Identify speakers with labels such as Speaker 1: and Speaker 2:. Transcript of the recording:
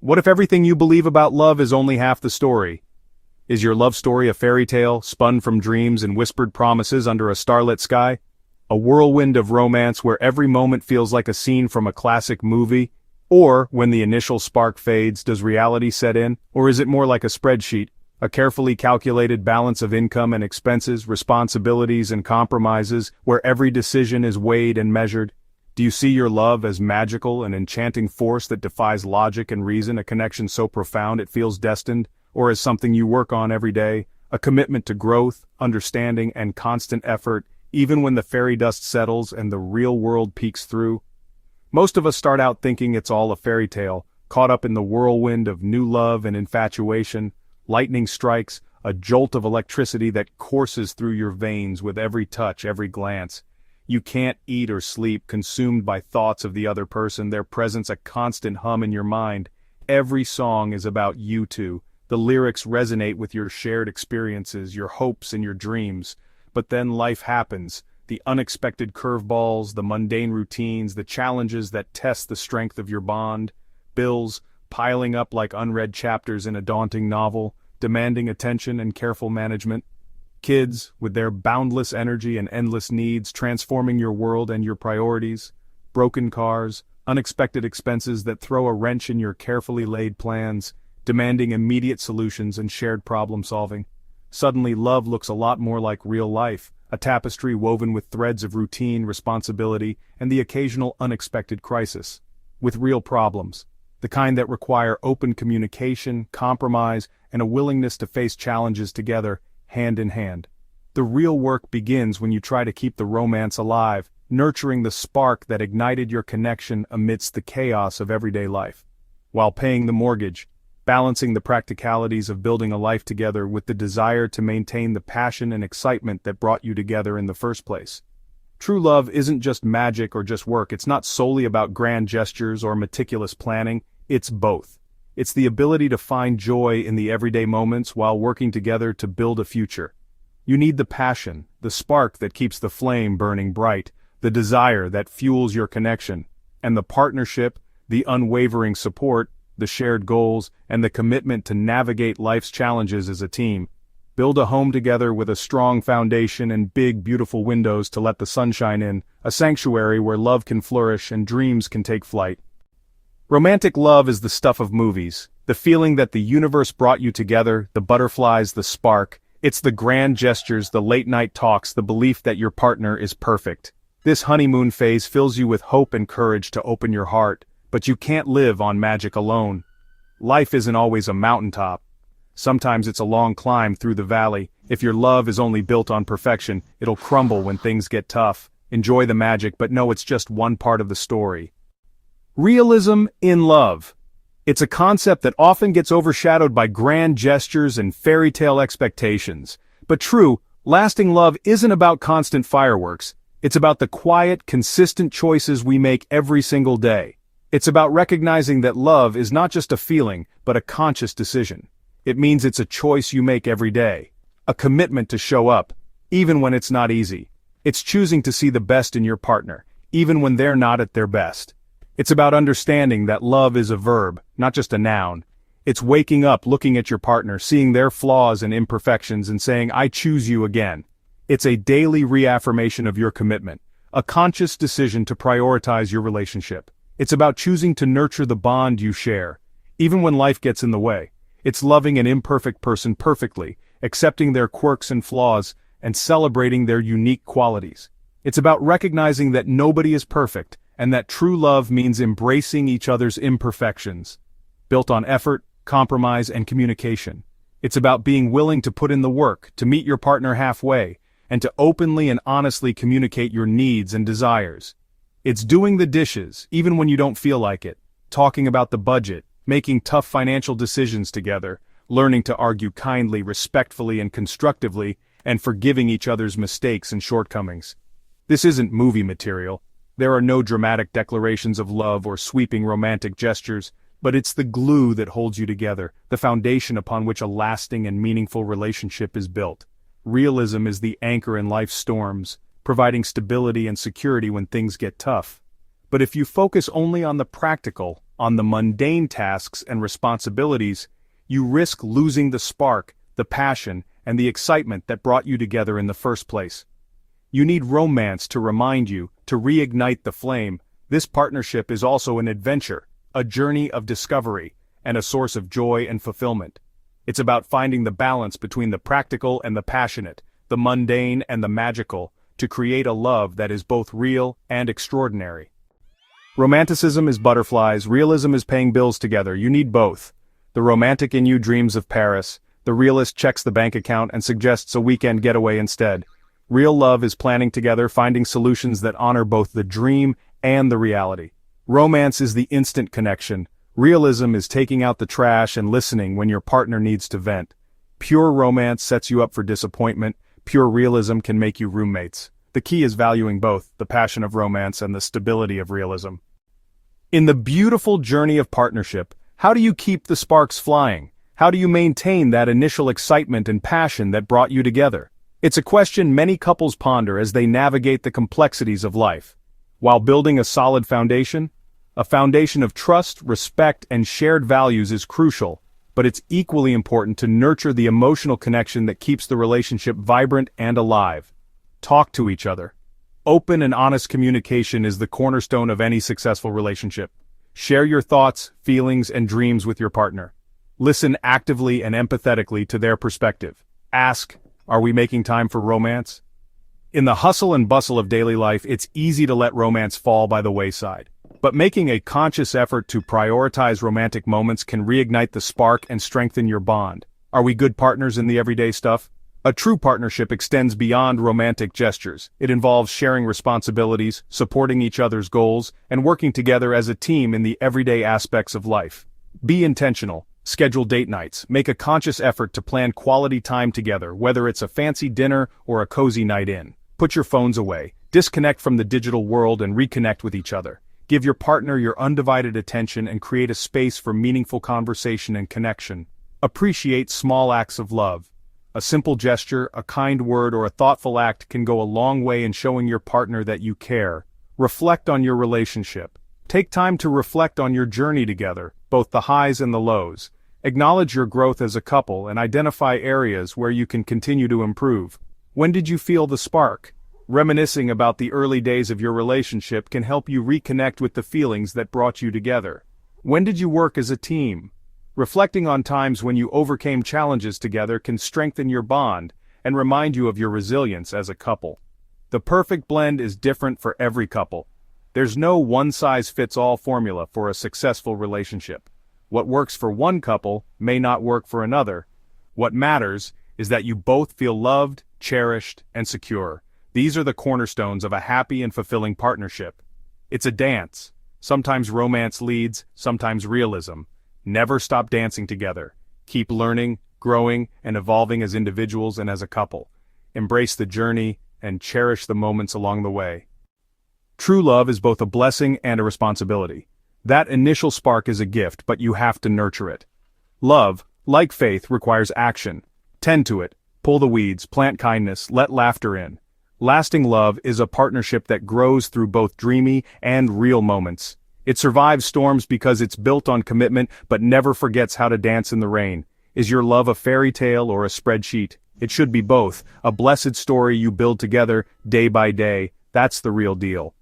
Speaker 1: What if everything you believe about love is only half the story? Is your love story a fairy tale, spun from dreams and whispered promises under a starlit sky? A whirlwind of romance where every moment feels like a scene from a classic movie? Or, when the initial spark fades, does reality set in? Or is it more like a spreadsheet, a carefully calculated balance of income and expenses, responsibilities and compromises, where every decision is weighed and measured? Do you see your love as magical, an enchanting force that defies logic and reason, a connection so profound it feels destined, or as something you work on every day, a commitment to growth, understanding, and constant effort, even when the fairy dust settles and the real world peeks through? Most of us start out thinking it's all a fairy tale, caught up in the whirlwind of new love and infatuation. Lightning strikes, a jolt of electricity that courses through your veins with every touch, every glance. You can't eat or sleep, consumed by thoughts of the other person, their presence a constant hum in your mind. Every song is about you two. The lyrics resonate with your shared experiences, your hopes and your dreams. But then life happens. The unexpected curveballs, the mundane routines, the challenges that test the strength of your bond. Bills, piling up like unread chapters in a daunting novel, demanding attention and careful management. Kids, with their boundless energy and endless needs, transforming your world and your priorities. Broken cars, unexpected expenses that throw a wrench in your carefully laid plans, demanding immediate solutions and shared problem solving. Suddenly love looks a lot more like real life, a tapestry woven with threads of routine, responsibility, and the occasional unexpected crisis. With real problems. The kind that require open communication, compromise, and a willingness to face challenges together, hand in hand. The real work begins when you try to keep the romance alive, nurturing the spark that ignited your connection amidst the chaos of everyday life. While paying the mortgage, balancing the practicalities of building a life together with the desire to maintain the passion and excitement that brought you together in the first place. True love isn't just magic or just work. It's not solely about grand gestures or meticulous planning. It's both. It's the ability to find joy in the everyday moments while working together to build a future. You need the passion, the spark that keeps the flame burning bright, the desire that fuels your connection, and the partnership, the unwavering support, the shared goals, and the commitment to navigate life's challenges as a team. Build a home together with a strong foundation and big, beautiful windows to let the sunshine in, a sanctuary where love can flourish and dreams can take flight. Romantic love is the stuff of movies, the feeling that the universe brought you together, the butterflies, the spark. It's the grand gestures, the late-night talks, the belief that your partner is perfect. This honeymoon phase fills you with hope and courage to open your heart. But you can't live on magic alone. Life isn't always a mountaintop. Sometimes it's a long climb through the valley. If your love is only built on perfection, it'll crumble when things get tough. Enjoy the magic, but know it's just one part of the story. Realism in love. It's a concept that often gets overshadowed by grand gestures and fairy tale expectations. But true, lasting love isn't about constant fireworks. It's about the quiet, consistent choices we make every single day. It's about recognizing that love is not just a feeling, but a conscious decision. It means it's a choice you make every day. A commitment to show up, even when it's not easy. It's choosing to see the best in your partner, even when they're not at their best. It's about understanding that love is a verb, not just a noun. It's waking up, looking at your partner, seeing their flaws and imperfections and saying, I choose you again. It's a daily reaffirmation of your commitment, a conscious decision to prioritize your relationship. It's about choosing to nurture the bond you share, even when life gets in the way. It's loving an imperfect person perfectly, accepting their quirks and flaws, and celebrating their unique qualities. It's about recognizing that nobody is perfect, and that true love means embracing each other's imperfections. Built on effort, compromise, and communication. It's about being willing to put in the work, to meet your partner halfway, and to openly and honestly communicate your needs and desires. It's doing the dishes, even when you don't feel like it, talking about the budget, making tough financial decisions together, learning to argue kindly, respectfully, and constructively, and forgiving each other's mistakes and shortcomings. This isn't movie material. There are no dramatic declarations of love or sweeping romantic gestures, but it's the glue that holds you together, the foundation upon which a lasting and meaningful relationship is built. Realism is the anchor in life's storms, providing stability and security when things get tough. But if you focus only on the practical, on the mundane tasks and responsibilities, you risk losing the spark, the passion, and the excitement that brought you together in the first place. You need romance to remind you, to reignite the flame. This partnership is also an adventure, a journey of discovery, and a source of joy and fulfillment. It's about finding the balance between the practical and the passionate, the mundane and the magical, to create a love that is both real and extraordinary. Romanticism is butterflies, realism is paying bills together. You need both. The romantic in you dreams of Paris, the realist checks the bank account and suggests a weekend getaway instead. Real love is planning together, finding solutions that honor both the dream and the reality. Romance is the instant connection. Realism is taking out the trash and listening when your partner needs to vent. Pure romance sets you up for disappointment. Pure realism can make you roommates. The key is valuing both, the passion of romance and the stability of realism. In the beautiful journey of partnership, how do you keep the sparks flying? How do you maintain that initial excitement and passion that brought you together? It's a question many couples ponder as they navigate the complexities of life. While building a solid foundation, a foundation of trust, respect, and shared values is crucial, but it's equally important to nurture the emotional connection that keeps the relationship vibrant and alive. Talk to each other. Open and honest communication is the cornerstone of any successful relationship. Share your thoughts, feelings, and dreams with your partner. Listen actively and empathetically to their perspective. Ask, are we making time for romance? In the hustle and bustle of daily life, it's easy to let romance fall by the wayside. But making a conscious effort to prioritize romantic moments can reignite the spark and strengthen your bond. Are we good partners in the everyday stuff? A true partnership extends beyond romantic gestures. It involves sharing responsibilities, supporting each other's goals, and working together as a team in the everyday aspects of life. Be intentional. Schedule date nights. Make a conscious effort to plan quality time together, whether it's a fancy dinner or a cozy night in. Put your phones away. Disconnect from the digital world and reconnect with each other. Give your partner your undivided attention and create a space for meaningful conversation and connection. Appreciate small acts of love. A simple gesture, a kind word, or a thoughtful act can go a long way in showing your partner that you care. Reflect on your relationship. Take time to reflect on your journey together, both the highs and the lows. Acknowledge your growth as a couple and identify areas where you can continue to improve. When did you feel the spark? Reminiscing about the early days of your relationship can help you reconnect with the feelings that brought you together. When did you work as a team? Reflecting on times when you overcame challenges together can strengthen your bond and remind you of your resilience as a couple. The perfect blend is different for every couple. There's no one-size-fits-all formula for a successful relationship. What works for one couple may not work for another. What matters is that you both feel loved, cherished, and secure. These are the cornerstones of a happy and fulfilling partnership. It's a dance. Sometimes romance leads, sometimes realism. Never stop dancing together. Keep learning, growing, and evolving as individuals and as a couple. Embrace the journey and cherish the moments along the way. True love is both a blessing and a responsibility. That initial spark is a gift, but you have to nurture it. Love, like faith, requires action. Tend to it, pull the weeds, plant kindness, let laughter in. Lasting love is a partnership that grows through both dreamy and real moments. It survives storms because it's built on commitment but never forgets how to dance in the rain. Is your love a fairy tale or a spreadsheet? It should be both, a blessed story you build together day by day. That's the real deal.